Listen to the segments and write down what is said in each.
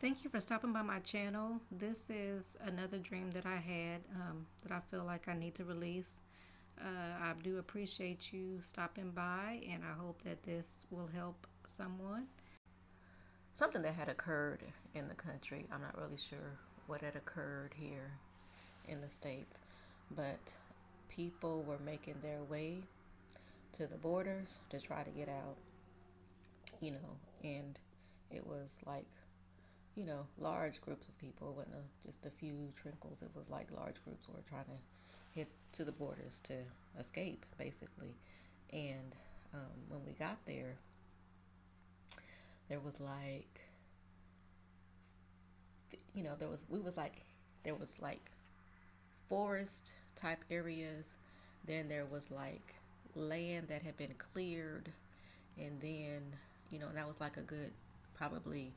Thank you for stopping by my channel. This is another dream that I had that I feel like I need to release. I do appreciate you stopping by, and I hope that this will help someone. Something that had occurred in the country. I'm not really sure what had occurred here in the States, but people were making their way to the borders to try to get out, and it was like large groups of people. It wasn't just a few trinkles. It was like large groups were trying to hit to the borders to escape, basically. And when we got there, there was like, there was like forest type areas. Then there was like land that had been cleared, and then and that was like a good probably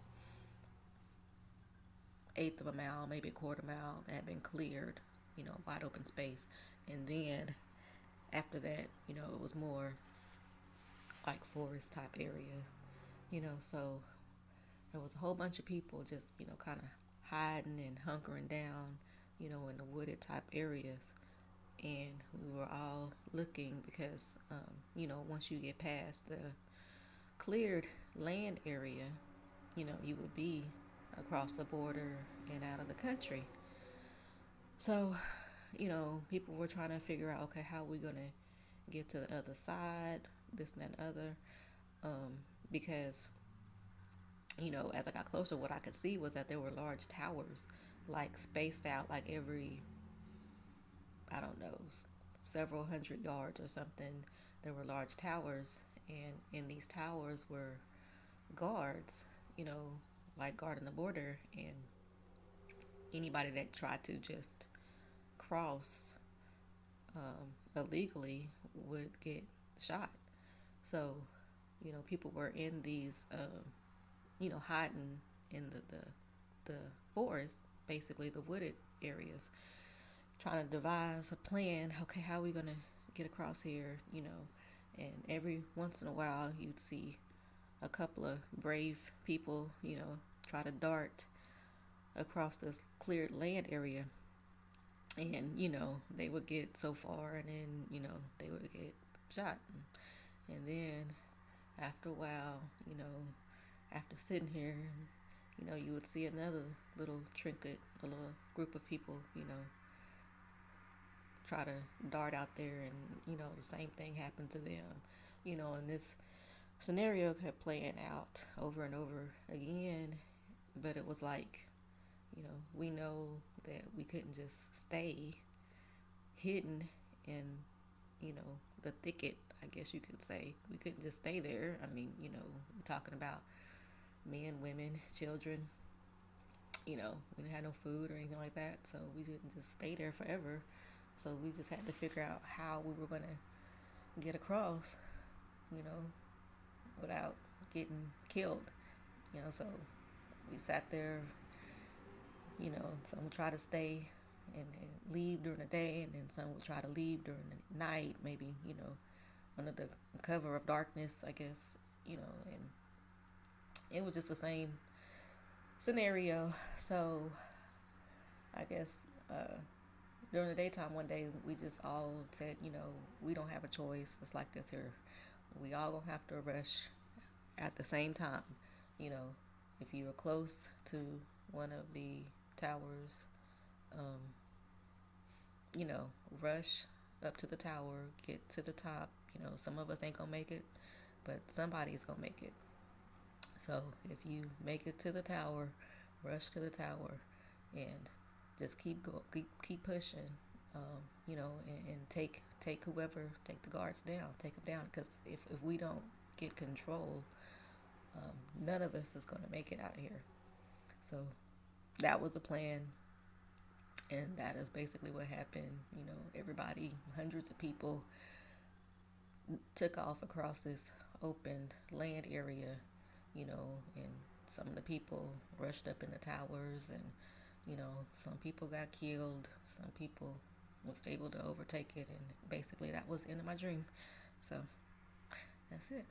eighth of a mile, maybe a quarter mile that had been cleared, wide open space. And then after that, it was more like forest type area, so there was a whole bunch of people just, kind of hiding and hunkering down, in the wooded type areas. And we were all looking because, once you get past the cleared land area, you would be across the border and out of the country. So, people were trying to figure out, okay, how are we going to get to the other side, this and that and other, because, as I got closer, what I could see was that there were large towers, like spaced out, like every, I don't know, several hundred yards or something. There were large towers, and in these towers were guards, like guarding the border, and anybody that tried to just cross illegally would get shot. So, people were in these, hiding in the forest, basically the wooded areas, trying to devise a plan. Okay, how are we going to get across here, and every once in a while you'd see a couple of brave people, try to dart across this cleared land area, and they would get so far, and then they would get shot. And then after a while, after sitting here, you would see another little trinket, a little group of people, try to dart out there, and the same thing happened to them, and this scenario kept playing out over and over again. But it was like, we know that we couldn't just stay hidden in, the thicket, I guess you could say. We couldn't just stay there. I mean, we're talking about men, women, children. We didn't have no food or anything like that, so we didn't just stay there forever. So we just had to figure out how we were going to get across, without getting killed. So we sat there, some would try to stay and leave during the day, and then some would try to leave during the night, maybe, under the cover of darkness, I guess, and it was just the same scenario. So I guess during the daytime one day, we just all said, we don't have a choice. It's like this here. We all gonna have to rush at the same time. If you were close to one of the towers, rush up to the tower, get to the top. Some of us ain't gonna make it, but somebody's gonna make it. So if you make it to the tower, rush to the tower, and just keep pushing, and take the guards down, take them down. Because if we don't get control, none of us is going to make it out of here. So that was the plan, and that is basically what happened. Everybody, hundreds of people, took off across this open land area, and some of the people rushed up in the towers, and some people got killed, some people was able to overtake it, and basically that was the end of my dream. So that's it.